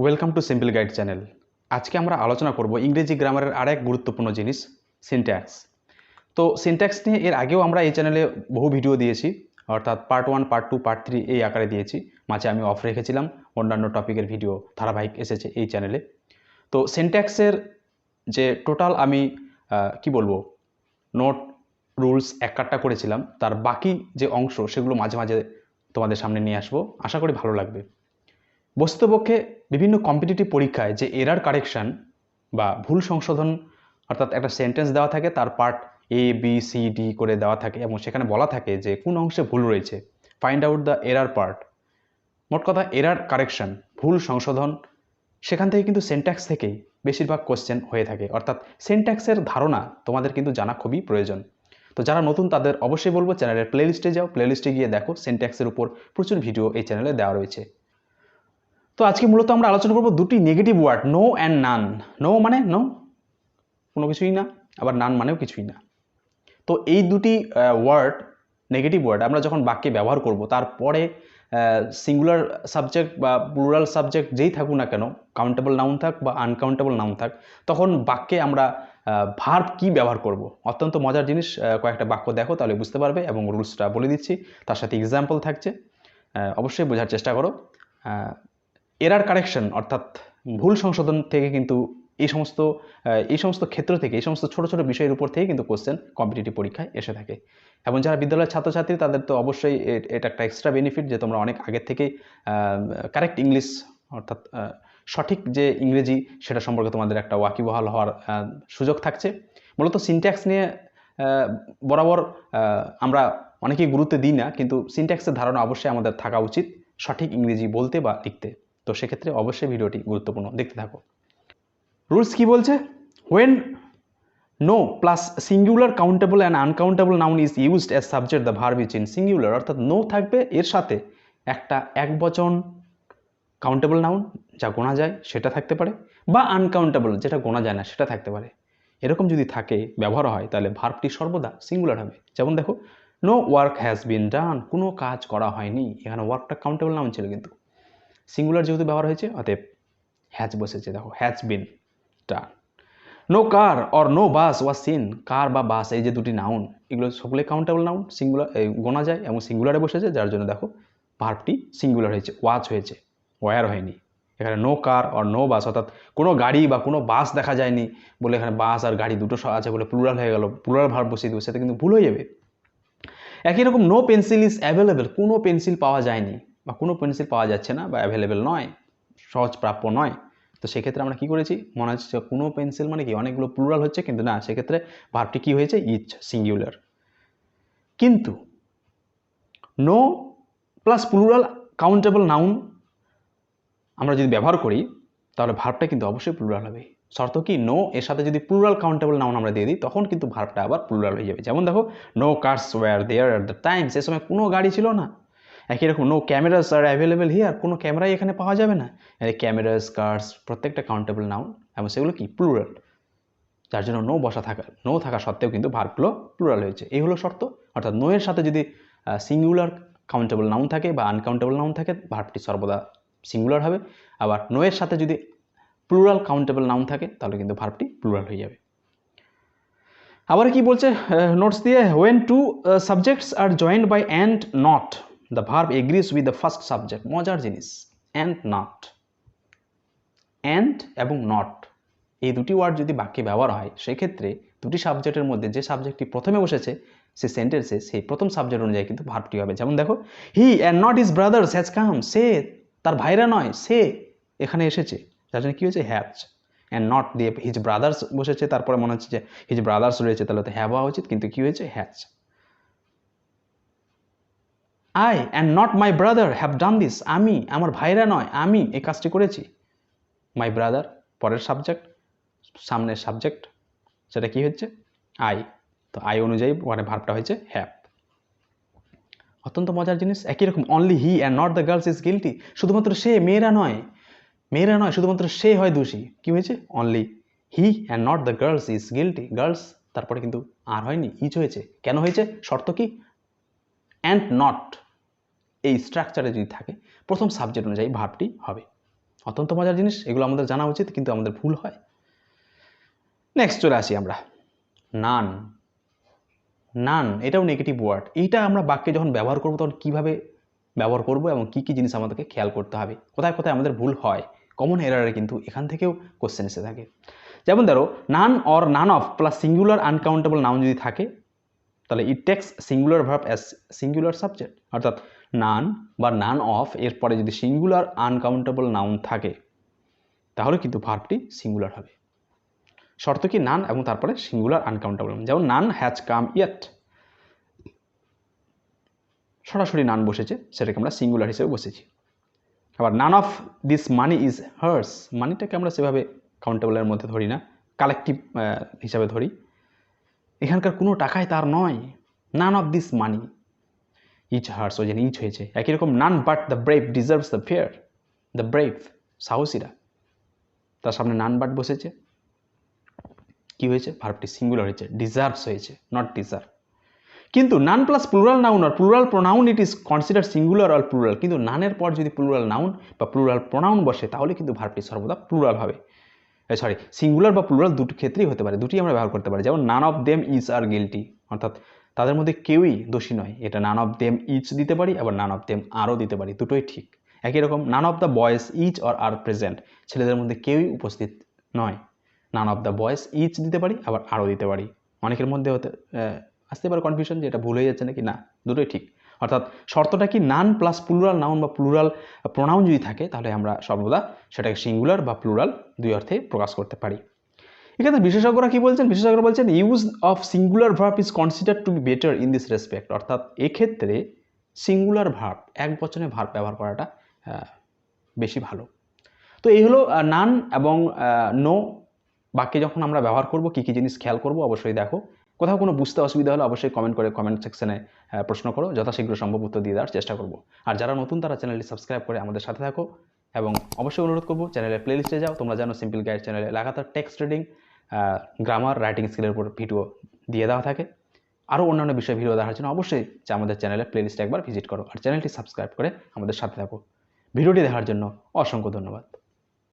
Welcome to simple guide channel. আজকে আমরা আলোচনা করব ইংরেজি গ্রামারের আরেক গুরুত্বপূর্ণ জিনিস সিনট্যাক্স। তো সিনট্যাক্স নিয়ে এর আগেও আমরা এই চ্যানেলে বহু ভিডিও দিয়েছি, অর্থাৎ পার্ট 1, পার্ট 2, পার্ট 3 এই আকারে দিয়েছি। মাঝে আমি অফ রেখেছিলাম, অন্যান্য টপিকের ভিডিও ধারাবাহিক এসেছে এই চ্যানেলে। তো সিনট্যাক্সের যে টোটাল আমি কি বলবো নোট রুলস এক কাট্টা করেছিলাম, তার বাকি যে অংশ সেগুলো মাঝে মাঝে তোমাদের সামনে নিয়ে আসবো, আশা করি ভালো লাগবে। বস্তুপক্ষে বিভিন্ন কম্পিটিটিভ পরীক্ষায় যে এরার কারেকশন বা ভুল সংশোধন, অর্থাৎ একটা সেন্টেন্স দেওয়া থাকে, তার part A B C D করে দেওয়া থাকে এবং সেখানে বলা থাকে যে কোন অংশে ভুল রয়েছে, find out the error part. মোট কথা এরার কারেকশন, ভুল সংশোধন, সেখান থেকে কিন্তু সিনট্যাক্স থেকেই বেশিরভাগ কোশ্চেন হয়ে থাকে। অর্থাৎ সিনট্যাক্সের ধারণা তোমাদের কিন্তু জানা খুবই প্রয়োজন। তো যারা নতুন তাদের অবশ্যই বলবো চ্যানেলের প্লেলিস্টে যাও, প্লেলিস্টে গিয়ে দেখো সিনট্যাক্সের উপর প্রচুর ভিডিও এই চ্যানেলে দেওয়া রয়েছে। তো আজকে মূলত আমরা আলোচনা করব দুটি negative word, no and none. No মানে নো, কোনো কিছুই না, আবার নান মানেও কিছুই না। তো এই দুটি ওয়ার্ড, নেগেটিভ ওয়ার্ড, আমরা যখন বাক্যে ব্যবহার করব, তারপরে সিঙ্গুলার সাবজেক্ট বা প্লুরাল সাবজেক্ট যেই থাকুক না কেন, কাউন্টেবল নাউন থাক বা আনকাউন্টেবল নাউন থাক, তখন বাক্যে আমরা ভার্ব কি ব্যবহার করব। অত্যন্ত মজার জিনিস, কয়েকটা বাক্য দেখো তাহলে বুঝতে পারবে, এবং রুলসটা বলে দিচ্ছি, তার সাথে এক্সাম্পল থাকছে, অবশ্যই বোঝার চেষ্টা করো। এরার কারেকশন অর্থাৎ ভুল সংশোধন থেকে কিন্তু এই সমস্ত ক্ষেত্র থেকে, এই সমস্ত ছোট ছোট বিষয়ের উপর থেকে কিন্তু কোশ্চেন কম্পিটিটিভ পরীক্ষায় এসে থাকে। এবং যারা বিদ্যালয়ের ছাত্রছাত্রী তাদের তো অবশ্যই এটা একটা এক্সট্রা বেনিফিট যে তোমরা অনেক আগের থেকেই কারেক্ট ইংলিশ, অর্থাৎ সঠিক যে ইংরেজি, সেটা সম্পর্কে তোমাদের একটা ওয়াকিবহাল হওয়ার সুযোগ থাকছে। মূলত সিনট্যাক্স নিয়ে বরাবর আমরা অনেকেই গুরুত্ব দিই না, কিন্তু সিনট্যাক্সের ধারণা অবশ্যই আমাদের থাকা উচিত সঠিক ইংরেজি বলতে বা লিখতে। তো সেক্ষেত্রে অবশ্যই ভিডিওটি গুরুত্বপূর্ণ, দেখতে থাকো। রুলস কি বলছে? When no plus singular countable and uncountable noun is used as subject, the verb is in singular. অর্থাৎ নো থাকবে, এর সাথে একটা একবচন কাউন্টেবল নাউন যা গোনা যায় সেটা থাকতে পারে, বা আনকাউন্টেবল যেটা গোনা যায় না সেটা থাকতে পারে। এরকম যদি থাকে, ব্যবহার হয়, তাহলে ভার্বটি সর্বদা সিঙ্গুলার হবে। যেমন দেখো, নো ওয়ার্ক হ্যাজ বিন ডান, কোনো কাজ করা হয়নি। এখানে ওয়ার্কটা কাউন্টেবল নাউন ছিল, কিন্তু সিঙ্গুলার যেহেতু ব্যবহার হয়েছে, অতএব হ্যাজ বসেছে, দেখো has been done. No car or no bus was seen, car বা বাস এই যে দুটি নাউন, এগুলো সকলে কাউন্টেবল নাউন, সিঙ্গুলার গোনা যায় এবং সিঙ্গুলারে বসেছে, যার জন্য দেখো ভার্বটি সিঙ্গুলার হয়েছে, ওয়াজ হয়েছে, ওয়ার হয়নি। এখানে নো কার অর নো বাস, অর্থাৎ কোনো গাড়ি বা কোনো বাস দেখা যায়নি বলে এখানে বাস আর গাড়ি দুটো আছে বলে প্লুরাল হয়ে গেল, প্লুরাল ভার্ব বসিয়ে দেবো, সেটা কিন্তু ভুল হয়ে যাবে। একই রকম নো পেন্সিল ইজ অ্যাভেলেবেল, কোনো পেন্সিল পাওয়া যায়নি বা কোনো পেন্সিল পাওয়া যাচ্ছে না বা অ্যাভেলেবেল নয়, সহজ প্রাপ্য নয়। তো সেক্ষেত্রে আমরা কি করেছি, মনে হচ্ছে কোনো পেন্সিল মানে কি অনেকগুলো প্লুরাল হচ্ছে, কিন্তু না, সেক্ষেত্রে ভার্বটি কি হয়েছে, ইজ সিঙ্গুলার। কিন্তু no plus plural countable noun আমরা যদি ব্যবহার করি, তাহলে ভার্বটা কিন্তু অবশ্যই প্লুরাল হবে। শর্ত কি, নো এর সাথে যদি প্লুরাল কাউন্টেবল নাউন আমরা দিয়ে দিই, তখন কিন্তু ভার্বটা আবার প্লুরাল হয়ে যাবে। যেমন দেখো, no cars were there at the time, সে সময় কোনো গাড়ি ছিল না। একই রকম no cameras are available here, কোনো ক্যামেরাই এখানে পাওয়া যাবে না। ক্যামেরাস, কার্স প্রত্যেকটা কাউন্টেবল নাউন এবং সেগুলো কি প্লুরাল, যার জন্য নো থাকা সত্ত্বেও কিন্তু ভার্বগুলো প্লুরাল হয়েছে। এই হলো শর্ত। অর্থাৎ নো এর সাথে যদি সিঙ্গুলার কাউন্টেবল নাউন থাকে বা আনকাউন্টেবল নাউন থাকে, ভার্বটি সর্বদা সিঙ্গুলার হবে। আবার নো এর সাথে যদি প্লুরাল কাউন্টেবল নাউন থাকে, তাহলে কিন্তু ভার্বটি প্লুরাল হয়ে যাবে। আবার কি বলছে নোটস দিয়ে, when two subjects are joined by and not, the verb agrees with the first subject. মজার জিনিস, অ্যান্ড নট, অ্যান্ড এবং নট এই দুটি ওয়ার্ড যদি বাক্যে ব্যবহার হয়, সেক্ষেত্রে দুটি সাবজেক্টের মধ্যে যে সাবজেক্টটি প্রথমে বসেছে সে সেন্টেন্সে, সেই প্রথম সাবজেক্ট অনুযায়ী কিন্তু ভার্বটি হবে। যেমন দেখো, he and not his brothers has come, সে তার ভাইরা নয়, সে এখানে এসেছে, যার জন্য কী হয়েছে, হ্যাজ। অ্যান্ড নট দিয়ে হিজ ব্রাদার্স বসেছে, তারপরে মনে হচ্ছে যে হিজ ব্রাদার্স রয়েছে, তাহলে তো হ্যাভ হওয়া উচিত, কিন্তু কী হয়েছে, has. I and not my brother have done this, আমি, আমার ভাইরা নয়, আমি এই কাজটি করেছি। মাই ব্রাদার পরের সাবজেক্ট, সামনের সাবজেক্ট, সেটা কি হচ্ছে, আই। তো আই অনুযায়ী মানে ভার্বটা হয়েছে হ্যাভ। অত্যন্ত মজার জিনিস। একই রকম, only he and not the girls is guilty, শুধুমাত্র সে, মেয়েরা নয়, শুধুমাত্র সে হয় দোষী। কি হয়েছে, only he and not the girls is guilty, girls তারপরে কিন্তু আর হয়নি, ইজ হয়েছে। কেন হয়েছে, শর্ত কি, অ্যান্ড নট এই স্ট্রাকচারে যদি থাকে, প্রথম সাবজেক্ট অনুযায়ী ভার্বটি হবে। অত্যন্ত মজার জিনিস, এগুলো আমাদের জানা উচিত, কিন্তু আমাদের ভুল হয়। নেক্সট চলে আসি আমরা, নান। নান এটাও নেগেটিভ ওয়ার্ড। এইটা আমরা বাক্যে যখন ব্যবহার করবো তখন কীভাবে ব্যবহার করব এবং কী কী জিনিস আমাদেরকে খেয়াল করতে হবে, কোথায় কোথায় আমাদের ভুল হয়, কমন এরারে কিন্তু এখান থেকেও কোশ্চেন এসে থাকে। যেমন ধরো none or none of plus singular uncountable noun যদি থাকে, তাহলে it takes singular verb as singular subject. অর্থাৎ নান বা নান অফ এর পরে যদি সিঙ্গুলার আনকাউন্টেবল নাউন থাকে তাহলে কিন্তু ভার্বটি সিঙ্গুলার হবে। শর্ত কি? নান এবং তারপরে সিঙ্গুলার আনকাউন্টেবল। যেমন নান হ্যাজ কাম ইয়েট, সরাসরি নান বসেছে, সেটাকে আমরা সিঙ্গুলার হিসেবে বসেছি। আবার none of this money is hers, মানিটাকে আমরা সেভাবে কাউন্টেবলের মধ্যে ধরি না, কালেকটিভ হিসাবে ধরি। এখানকার কোনো টাকাই তার নয়। None of this money is hers, ওই জন্য ইচ হয়েছে। একই রকম none but the brave deserves the fair, the brave সাহসীরা, তার সামনে নান বাট বসেছে, কি হয়েছে? ভার্বটি সিঙ্গুলার হয়েছে, ডিজার্ভস হয়েছে, নট ডিজার্ভ। কিন্তু নান প্লাস প্লুরাল নাউন আর plural pronoun it is consider singular or plural, কিন্তু নানের পর যদি প্লুরাল নাউন বা প্লুরাল প্রোনাউন বসে তাহলে কিন্তু ভার্বটি সর্বদা প্লুরাল হবে। সরি, সিঙ্গুলার বা প্লুরাল দুটো ক্ষেত্রেই হতে পারে, দুটি আমরা ব্যবহার করতে পারি। যেমন none of them is R guilty, অর্থাৎ তাদের মধ্যে কেউই দোষী নয়, এটা নান অফ দেম ইজ দিতে পারি, আবার নান অফ দেম আরও দিতে পারি, দুটোই ঠিক। একই রকম none of the boys is or are present, ছেলেদের মধ্যে কেউই উপস্থিত নয়, none of the boys is দিতে পারি, আবার আরও দিতে পারি। অনেকের মধ্যে আসতে পারে কনফিউশন যে এটা ভুল হয়ে যাচ্ছে নাকি, না, দুটোই ঠিক। অর্থাৎ শর্তটা কি? নান প্লাস প্লুরাল নাউন বা প্লুরাল প্রোনাউন যদি থাকে তাহলে আমরা সর্বদা সেটাকে সিঙ্গুলার বা প্লুরাল দুই অর্থে প্রকাশ করতে পারি। এখানে বিশেষজ্ঞরা কি বলছেন? বিশেষজ্ঞরা বলছেন use of singular verb is consider to be better in this respect, অর্থাৎ এক্ষেত্রে সিঙ্গুলার ভার্ব, এক বচনে ভার্ব ব্যবহার করাটা বেশি ভালো। তো এই হলো নান এবং নো বাক্যে যখন আমরা ব্যবহার করব কী কী জিনিস খেয়াল করব অবশ্যই দেখো। কোথাও কোনো বুঝতে অসুবিধা হলে অবশ্যই কমেন্ট করে কমেন্ট সেকশনে প্রশ্ন করো, যথাশীঘ্র সম্ভব উত্তর দিয়ে দেওয়ার চেষ্টা করব। আর যারা নতুন তারা চ্যানেলটি সাবস্ক্রাইব করে আমাদের সাথে থাকো, এবং অবশ্যই অনুরোধ করবো চ্যানেলের প্লেলিস্টে যাও। তোমরা জানো সিম্পল গাইড চ্যানেলে লাগাতার টেক্সট রিডিং, গ্রামার, রাইটিং স্কিলের উপর ভিডিও দিয়ে দেওয়া থাকে। আরও অন্যান্য বিষয়ে ভিডিও দেখার জন্য অবশ্যই আমাদের চ্যানেলের প্লেলিস্টে একবার ভিজিট করো, আর চ্যানেলটি সাবস্ক্রাইব করে আমাদের সাথে থাকো। ভিডিওটি দেখার জন্য অসংখ্য ধন্যবাদ।